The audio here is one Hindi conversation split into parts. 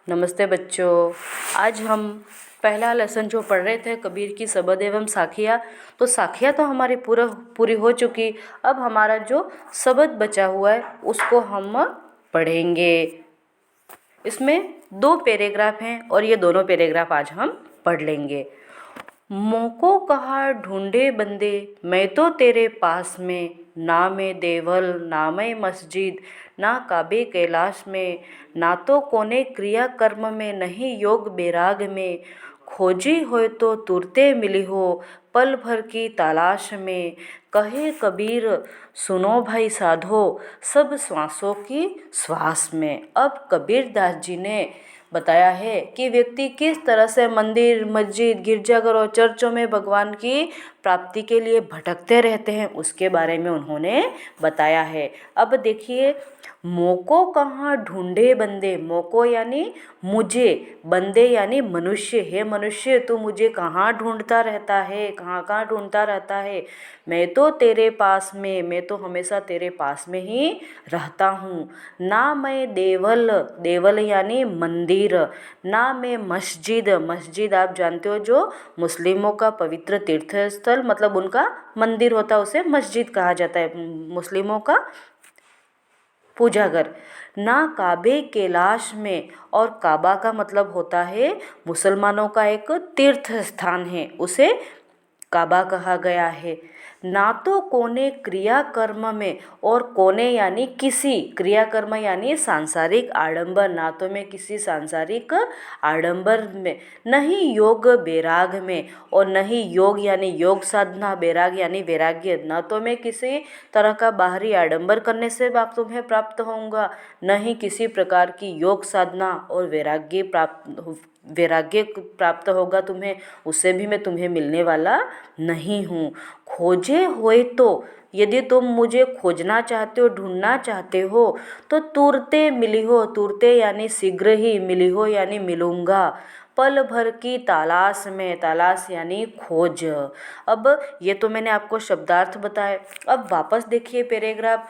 नमस्ते बच्चों। आज हम पहला लेसन जो पढ़ रहे थे कबीर की सबद एवं साखियाँ, तो साखियाँ तो हमारी पूरी हो चुकी। अब हमारा जो सबद बचा हुआ है उसको हम पढ़ेंगे। इसमें 2 पैराग्राफ हैं और ये दोनों पैराग्राफ आज हम पढ़ लेंगे। मोको कहा ढूंढे बंदे मैं तो तेरे पास में, ना मैं देवल ना मैं मस्जिद ना काबे कैलाश में, ना तो कोने क्रिया कर्म में नहीं योग बैराग में, खोजी हो तो तुरते मिली हो पल भर की तलाश में। कहे कबीर सुनो भाई साधो सब श्वासों की श्वास में। अब कबीर दास जी ने बताया है कि व्यक्ति किस तरह से मंदिर, मस्जिद, गिरजाघर और चर्चों में भगवान की प्राप्ति के लिए भटकते रहते हैं, उसके बारे में उन्होंने बताया है। अब देखिए, मोको कहाँ ढूंढे बंदे। मोको यानी मुझे, बंदे यानी मनुष्य। हे मनुष्य, तू मुझे कहाँ ढूंढता रहता है, कहाँ कहाँ ढूंढता रहता है। मैं तो तेरे पास में, मैं तो हमेशा तेरे पास में ही रहता हूँ। ना मैं देवल, देवल यानी मंदिर, ना मैं मस्जिद, मस्जिद आप जानते हो जो मुस्लिमों का पवित्र तीर्थ स्थल, मतलब उनका मंदिर होता है उसे मस्जिद कहा जाता है, मुस्लिमों का पूजा घर। ना काबे कैलाश में, और काबा का मतलब होता है मुसलमानों का एक तीर्थ स्थान है, उसे काबा कहा गया है। ना तो कोने क्रिया कर्म में, और कोने यानी किसी, क्रिया कर्म यानी सांसारिक आडंबर, ना तो मैं किसी सांसारिक आडंबर में, नहीं योग बैराग में, और नहीं योग यानी योग साधना, बैराग यानी वैराग्य, न तो मैं किसी तरह का बाहरी आडंबर करने से आप तुम्हें प्राप्त होऊंगा, न ही किसी प्रकार की योग साधना और वैराग्य प्राप्त होगा तुम्हें, उससे भी मैं तुम्हें मिलने वाला नहीं हूँ। खोजे हुए तो, यदि तुम मुझे खोजना चाहते हो, ढूंढना चाहते हो, तो तुरते मिली हो, तुरते यानी शीघ्र ही, मिली हो यानी मिलूंगा, पल भर की तलाश में, तलाश यानी खोज। अब ये तो मैंने आपको शब्दार्थ बताए। अब वापस देखिए पैराग्राफ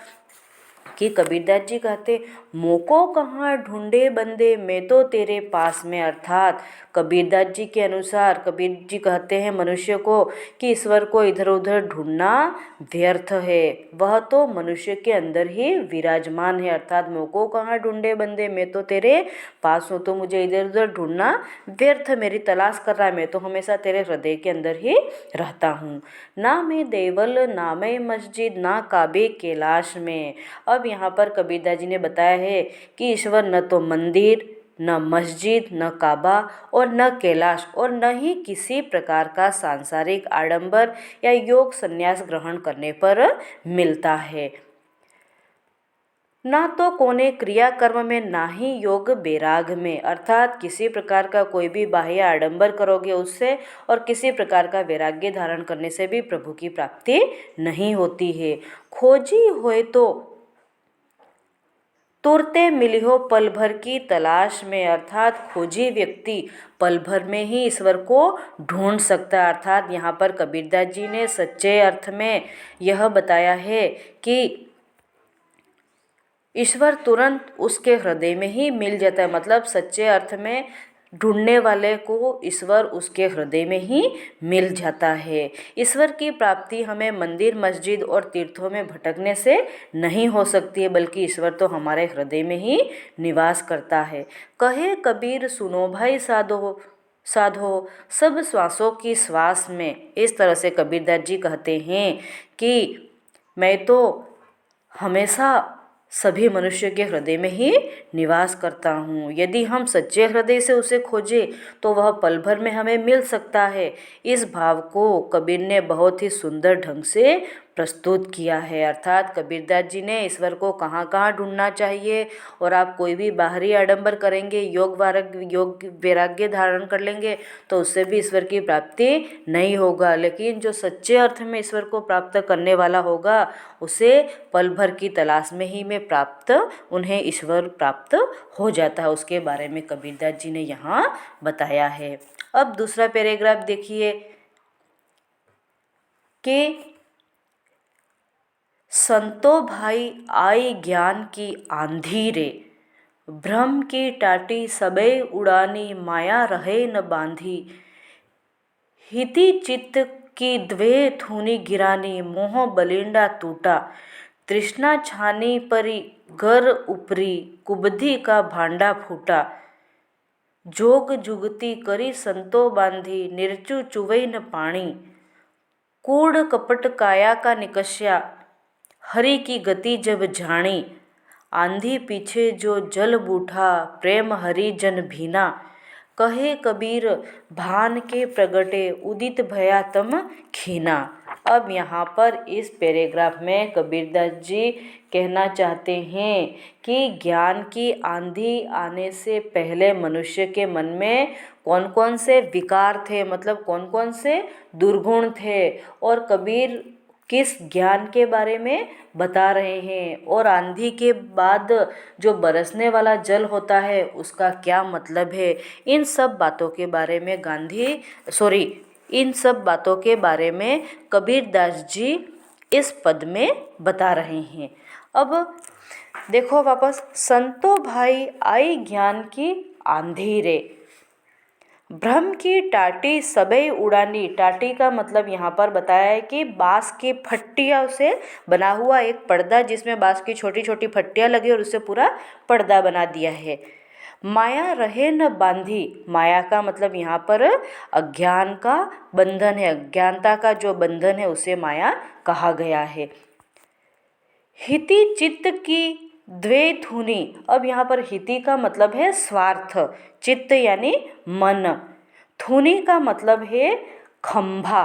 कि कबीरदास जी कहते, मोको कहाँ ढूंढे बंदे मैं तो तेरे पास में। अर्थात कबीरदास जी के अनुसार कबीर जी कहते हैं मनुष्य को कि ईश्वर को इधर उधर ढूंढना व्यर्थ है, वह तो मनुष्य के अंदर ही विराजमान है। अर्थात मोको कहाँ ढूंढे बंदे मैं तो तेरे पास हूँ, तो मुझे इधर उधर ढूंढना व्यर्थ, मेरी तलाश कर रहा है, मैं तो हमेशा तेरे हृदय के अंदर ही रहता हूँ। ना मैं देवल ना मैं मस्जिद ना काबे कैलाश में। अब यहाँ पर कबीरदास जी ने बताया है कि ईश्वर न तो मंदिर, न मस्जिद, न काबा और न कैलाश, और न ही किसी प्रकार का सांसारिक आडंबर या योग संन्यास ग्रहण करने पर मिलता है। ना तो कोने क्रिया कर्म में, ना ही योग बैराग में। अर्थात किसी प्रकार का कोई भी बाह्य आडंबर करोगे उससे, और किसी प्रकार का वैराग्य धारण करने से भी प्रभु की प्राप्ति नहीं होती है। खोजी होए तो तुरते मिली हो पल भर की तलाश में। अर्थात खोजी व्यक्ति पल भर में ही ईश्वर को ढूंढ सकता है। अर्थात यहाँ पर कबीरदास जी ने सच्चे अर्थ में यह बताया है कि ईश्वर तुरंत उसके हृदय में ही मिल जाता है। मतलब सच्चे अर्थ में ढूंढने वाले को ईश्वर उसके हृदय में ही मिल जाता है। ईश्वर की प्राप्ति हमें मंदिर, मस्जिद और तीर्थों में भटकने से नहीं हो सकती है, बल्कि ईश्वर तो हमारे हृदय में ही निवास करता है। कहे कबीर सुनो भाई साधो, साधो सब श्वासों की श्वास में। इस तरह से कबीरदास जी कहते हैं कि मैं तो हमेशा सभी मनुष्य के हृदय में ही निवास करता हूँ। यदि हम सच्चे हृदय से उसे खोजें तो वह पल भर में हमें मिल सकता है। इस भाव को कबीर ने बहुत ही सुंदर ढंग से प्रस्तुत किया है। अर्थात कबीरदास जी ने ईश्वर को कहाँ कहाँ ढूंढना चाहिए, और आप कोई भी बाहरी आडंबर करेंगे, योग वैराग्य धारण कर लेंगे, तो उससे भी ईश्वर की प्राप्ति नहीं होगा। लेकिन जो सच्चे अर्थ में ईश्वर को प्राप्त करने वाला होगा, उसे पल भर की तलाश में ही में प्राप्त, उन्हें ईश्वर प्राप्त हो जाता है। उसके बारे में कबीरदास जी ने यहाँ बताया है। अब दूसरा पैराग्राफ देखिए कि संतो भाई आई ज्ञान की आंधी रे, भ्रम की टाटी सबे उड़ानी माया रहे न बांधी। हिति चित्त की द्वे थूनी गिरानी मोह बलिंडा टूटा। तृष्णा छानी परी घर उपरी कुबधी का भांडा फूटा। जोग जुगती करी संतो बांधी निर्चु चुवई न पाणी। कूड़ कपट काया का निकष्या हरि की गति जब जानी। आंधी पीछे जो जल बूठा प्रेम हरि जन भीना। कहे कबीर भान के प्रगटे उदित भया तम खीना। अब यहाँ पर इस पैराग्राफ में कबीरदास जी कहना चाहते हैं कि ज्ञान की आंधी आने से पहले मनुष्य के मन में कौन कौन से विकार थे, मतलब कौन कौन से दुर्गुण थे, और कबीर किस ज्ञान के बारे में बता रहे हैं, और आंधी के बाद जो बरसने वाला जल होता है उसका क्या मतलब है। इन सब बातों के बारे में इन सब बातों के बारे में कबीरदास जी इस पद में बता रहे हैं। अब देखो वापस, संतो भाई आई ज्ञान की आंधी रे, भ्रम की टाटी सबे उड़ानी। टाटी का मतलब यहाँ पर बताया है कि बांस की फट्टियों से बना हुआ एक पर्दा, जिसमें बांस की छोटी छोटी फट्टियाँ लगी और उससे पूरा पर्दा बना दिया है। माया रहे न बांधी, माया का मतलब यहाँ पर अज्ञान का बंधन है, अज्ञानता का जो बंधन है उसे माया कहा गया है। हिति चित्त की द्वे धुनी, अब यहाँ पर हिति का मतलब है स्वार्थ, चित्त यानी मन, धुनी का मतलब है खंभा।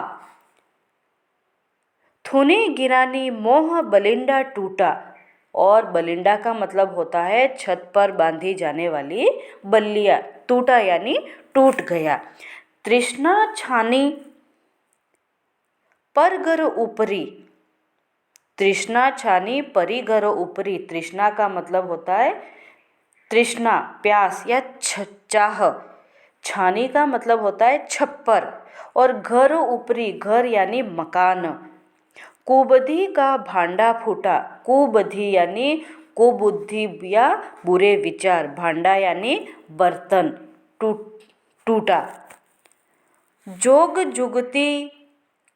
धुनी गिरानी मोह बलिंडा टूटा, और बलिंडा का मतलब होता है छत पर बांधी जाने वाली बल्लिया, टूटा यानी टूट गया। तृष्णा छानी पर घर ऊपरी, तृष्णा छानी परी घर ऊपरी, तृष्णा का मतलब होता है तृष्णा, प्यास या चाह। छानी का मतलब होता है छप्पर, और घर ऊपरी, घर यानी मकान। कुबधी का भांडा फूटा, कुबधी यानी कुबुद्धि या बुरे विचार, भांडा यानी बर्तन, टूटा। जोग जुगती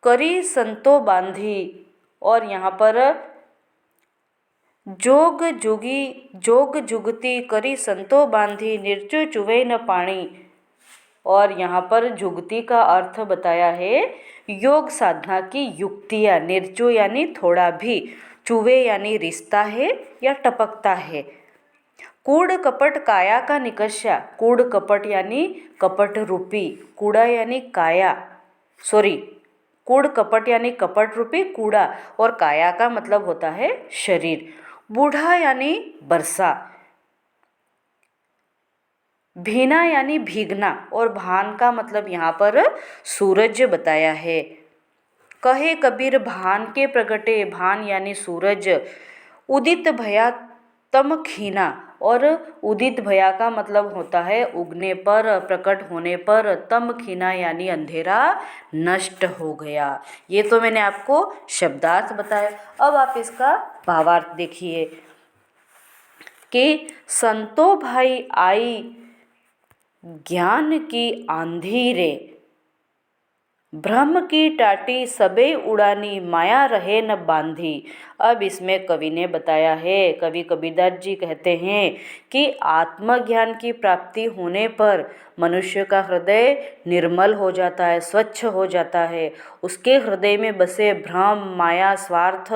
करी संतो बांधी, और यहाँ पर जोग जुगती करी संतो बांधी निर्चु चुवे न पानी, और यहाँ पर जुगती का अर्थ बताया है योग साधना की युक्तियाँ। निर्चु यानी थोड़ा भी, चुवे यानी रिश्ता है या टपकता है। कूड़ कपट काया का निकष्या, कूड़ कपट यानी कपट रूपी, कूड़ा यानी काया, कूड़ कपट यानी कपट रूपी कूड़ा, और काया का मतलब होता है शरीर। बूढ़ा यानी बरसा, भीना यानी भीगना, और भान का मतलब यहाँ पर सूरज बताया है। कहे कबीर भान के प्रगटे, भान यानी सूरज, उदित भया तम खीना, और उदित भया का मतलब होता है उगने पर, प्रकट होने पर, तम खीना यानी अंधेरा नष्ट हो गया। ये तो मैंने आपको शब्दार्थ बताया। अब आप इसका भावार्थ देखिए कि संतो भाई आई ज्ञान की आंधी रे, भ्रम की टाटी सबे उड़ानी माया रहे न बांधी। अब इसमें कवि ने बताया है, कवि कबीरदास जी कहते हैं कि आत्मज्ञान की प्राप्ति होने पर मनुष्य का हृदय निर्मल हो जाता है, स्वच्छ हो जाता है। उसके हृदय में बसे भ्रम, माया, स्वार्थ,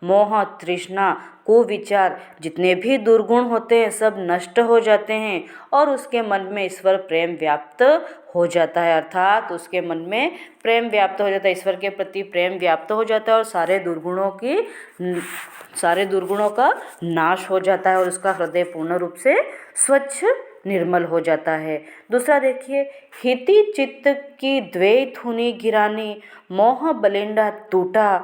मोह, तृष्णा, कुविचार, जितने भी दुर्गुण होते हैं सब नष्ट हो जाते हैं, और उसके मन में ईश्वर प्रेम व्याप्त हो जाता है, अर्थात उसके मन में प्रेम व्याप्त हो जाता है, ईश्वर के प्रति प्रेम व्याप्त हो जाता है, और सारे दुर्गुणों का नाश हो जाता है, और उसका हृदय पूर्ण रूप से स्वच्छ निर्मल हो जाता है। दूसरा देखिए, हिति चित्त की द्वे थुनी गिरानी मोह बलिंडा टूटा,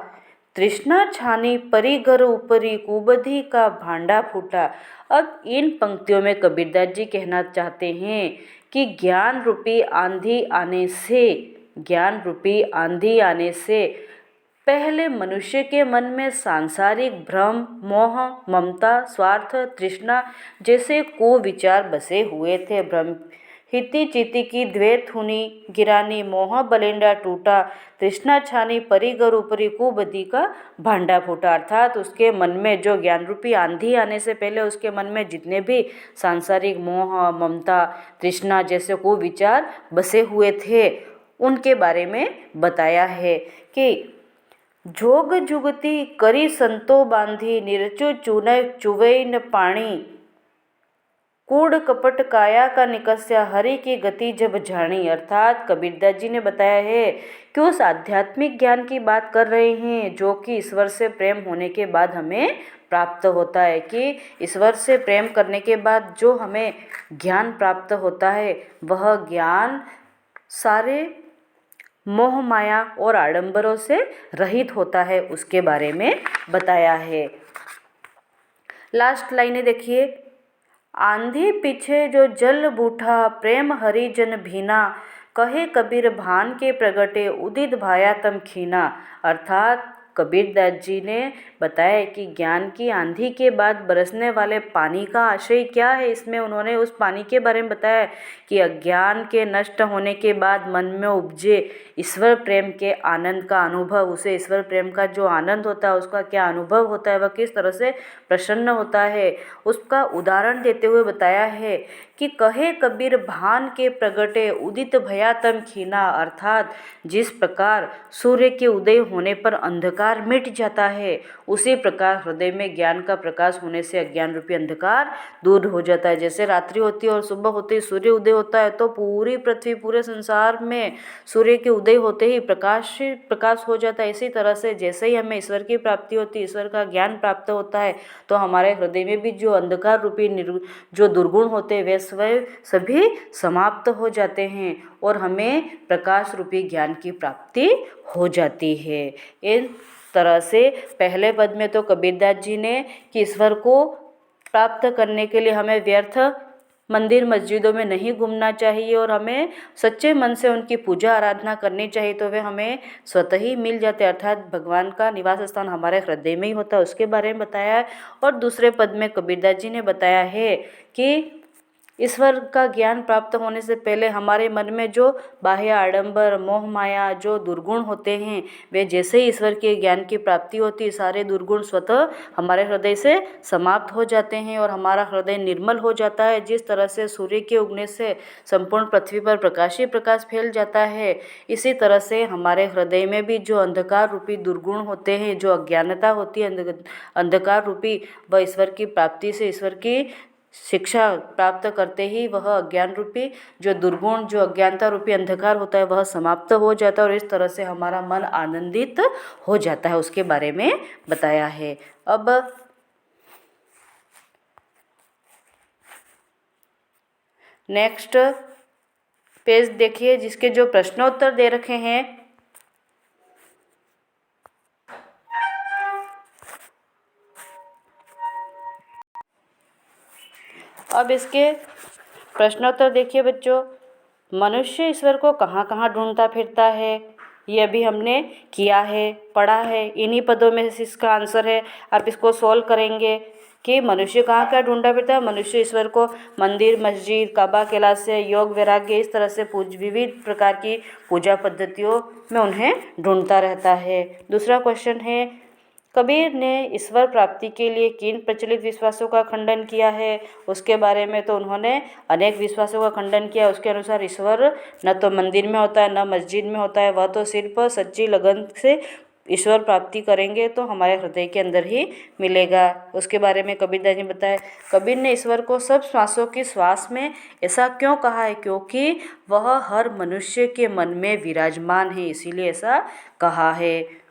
तृष्णा छानी परी घर ऊपरी कुबधी का भांडा फूटा। अब इन पंक्तियों में कबीरदास जी कहना चाहते हैं कि ज्ञान रूपी आंधी आने से पहले मनुष्य के मन में सांसारिक भ्रम, मोह, ममता, स्वार्थ, तृष्णा जैसे कुविचार बसे हुए थे। भ्रम हिति चिति की द्वैत हुनी गिरानी, मोह बलेंडा टूटा, तृष्णा छानी परी गरु परी कुबदी का भांडा फूटा। अर्थात उसके मन में जो ज्ञान रूपी आंधी आने से पहले उसके मन में जितने भी सांसारिक मोह, ममता, तृष्णा जैसे कुविचार बसे हुए थे उनके बारे में बताया है कि जोग जुगती करी संतो बांधी, निरचु चून चुवई न पाणी, कूड़ कपट काया का निकस्या, हरि की गति जब जानी। अर्थात कबीरदास जी ने बताया है कि उस आध्यात्मिक ज्ञान की बात कर रहे हैं जो कि ईश्वर से प्रेम होने के बाद हमें प्राप्त होता है, कि ईश्वर से प्रेम करने के बाद जो हमें ज्ञान प्राप्त होता है वह ज्ञान सारे मोह माया और आडंबरों से रहित होता है, उसके बारे में बताया है। लास्ट लाइनें देखिए। आंधी पीछे जो जल बूठा, प्रेम हरिजन भीना, कहे कबीर भान के प्रगटे, उदित भाया तम खीना। अर्थात कबीरदास जी ने बताया कि ज्ञान की आंधी के बाद बरसने वाले पानी का आशय क्या है। इसमें उन्होंने उस पानी के बारे में बताया कि अज्ञान के नष्ट होने के बाद मन में उपजे ईश्वर प्रेम के आनंद का अनुभव, उसे ईश्वर प्रेम का जो आनंद होता है उसका क्या अनुभव होता है, वह किस तरह से प्रसन्न होता है, उसका उदाहरण देते हुए बताया है कि कहे कबीर भान के प्रगटे, उदित भया तम खीना। अर्थात जिस प्रकार सूर्य के उदय होने पर अंधकार मिट जाता है उसी प्रकार हृदय में ज्ञान का प्रकाश होने से अज्ञान रूपी अंधकार दूर हो जाता है। जैसे रात्रि होती है और सुबह होते ही सूर्य उदय होता है तो पूरी पृथ्वी, पूरे संसार में सूर्य के उदय होते ही प्रकाश हो जाता है। इसी तरह से जैसे ही हमें ईश्वर की प्राप्ति होती है, ईश्वर का ज्ञान प्राप्त होता है, तो हमारे हृदय में भी जो अंधकार रूपी जो दुर्गुण होते हैं वे सभी समाप्त हो जाते हैं और हमें प्रकाश रूपी ज्ञान की प्राप्ति हो जाती है। इन तरह से पहले पद में तो कबीरदास जी ने कि ईश्वर को प्राप्त करने के लिए हमें व्यर्थ मंदिर मस्जिदों में नहीं घूमना चाहिए और हमें सच्चे मन से उनकी पूजा आराधना करनी चाहिए, तो वे हमें स्वतः ही मिल जाते हैं। अर्थात भगवान का निवास स्थान हमारे हृदय में ही होता है, उसके बारे में बताया है। और दूसरे पद में कबीरदास जी ने बताया है कि ईश्वर का ज्ञान प्राप्त होने से पहले हमारे मन में जो बाह्य आडंबर, मोह माया, जो दुर्गुण होते हैं, वे जैसे ही ईश्वर के ज्ञान की प्राप्ति होती है सारे दुर्गुण स्वतः हमारे हृदय से समाप्त हो जाते हैं और हमारा हृदय निर्मल हो जाता है। जिस तरह से सूर्य के उगने से संपूर्ण पृथ्वी पर प्रकाश ही प्रकाश फैल जाता है, इसी तरह से हमारे हृदय में भी जो अंधकार रूपी दुर्गुण होते हैं, जो अज्ञानता होती है अंधकार रूपी, वह ईश्वर की प्राप्ति से, ईश्वर की शिक्षा प्राप्त करते ही वह अज्ञान रूपी जो दुर्गुण, जो अज्ञानता रूपी अंधकार होता है वह समाप्त हो जाता है और इस तरह से हमारा मन आनंदित हो जाता है, उसके बारे में बताया है। अब नेक्स्ट पेज देखिए जिसके जो प्रश्नोत्तर दे रखे हैं। अब इसके प्रश्नोत्तर देखिए बच्चों। मनुष्य ईश्वर को कहाँ कहाँ ढूंढता फिरता है, ये अभी हमने किया है, पढ़ा है। इन्हीं पदों में से इसका आंसर है। आप इसको सॉल्व करेंगे कि मनुष्य कहाँ कहाँ ढूंढता फिरता है। मनुष्य ईश्वर को मंदिर, मस्जिद, काबा, कैलाश से, योग, वैराग्य, इस तरह से विविध प्रकार की पूजा पद्धतियों में उन्हें ढूंढता रहता है। दूसरा क्वेश्चन है, कबीर ने ईश्वर प्राप्ति के लिए किन प्रचलित विश्वासों का खंडन किया है। उसके बारे में तो उन्होंने अनेक विश्वासों का खंडन किया। उसके अनुसार ईश्वर न तो मंदिर में होता है, न मस्जिद में होता है, वह तो सिर्फ सच्ची लगन से ईश्वर प्राप्ति करेंगे तो हमारे हृदय के अंदर ही मिलेगा। उसके बारे में कबीरदास ने बताया, कबीर ने ईश्वर को सब श्वासों की श्वास में ऐसा क्यों कहा है, क्योंकि वह हर मनुष्य के मन में विराजमान है, इसीलिए ऐसा कहा है।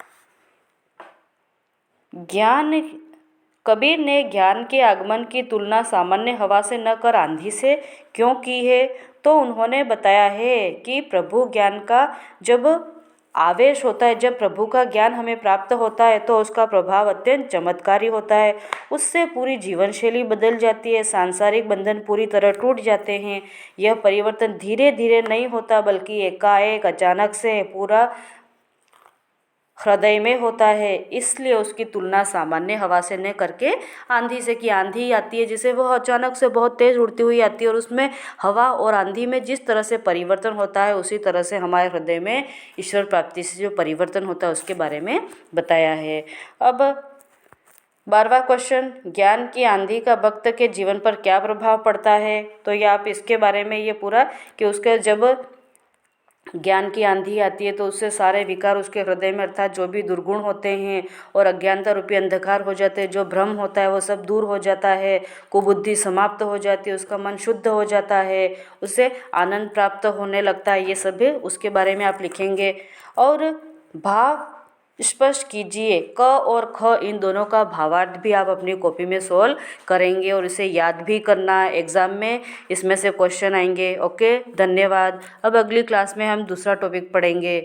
कबीर ने ज्ञान के आगमन की तुलना सामान्य हवा से न कर आंधी से क्यों की है, तो उन्होंने बताया है कि प्रभु ज्ञान का जब आवेश होता है, जब प्रभु का ज्ञान हमें प्राप्त होता है तो उसका प्रभाव अत्यंत चमत्कारी होता है। उससे पूरी जीवन शैली बदल जाती है, सांसारिक बंधन पूरी तरह टूट जाते हैं। यह परिवर्तन धीरे धीरे नहीं होता बल्कि एकाएक अचानक से पूरा हृदय में होता है, इसलिए उसकी तुलना सामान्य हवा से न करके आंधी से की। आंधी आती है जिसे वो अचानक से बहुत तेज़ उड़ती हुई आती है और उसमें हवा और आंधी में जिस तरह से परिवर्तन होता है उसी तरह से हमारे हृदय में ईश्वर प्राप्ति से जो परिवर्तन होता है उसके बारे में बताया है। अब 12वां क्वेश्चन, ज्ञान की आंधी का भक्त के जीवन पर क्या प्रभाव पड़ता है? तो ये आप इसके बारे में ये पूरा कि उसके जब ज्ञान की आंधी आती है तो उससे सारे विकार उसके हृदय में अर्थात जो भी दुर्गुण होते हैं और अज्ञानता रूपी अंधकार हो जाते हैं, जो भ्रम होता है वो सब दूर हो जाता है, कुबुद्धि समाप्त हो जाती है, उसका मन शुद्ध हो जाता है, उसे आनंद प्राप्त होने लगता है। ये सब उसके बारे में आप लिखेंगे। और भाव स्पष्ट कीजिए, क और ख इन दोनों का भावार्थ भी आप अपनी कॉपी में सोल्व करेंगे और इसे याद भी करना है, एग्ज़ाम में इसमें से क्वेश्चन आएंगे। ओके, धन्यवाद। अब अगली क्लास में हम दूसरा टॉपिक पढ़ेंगे।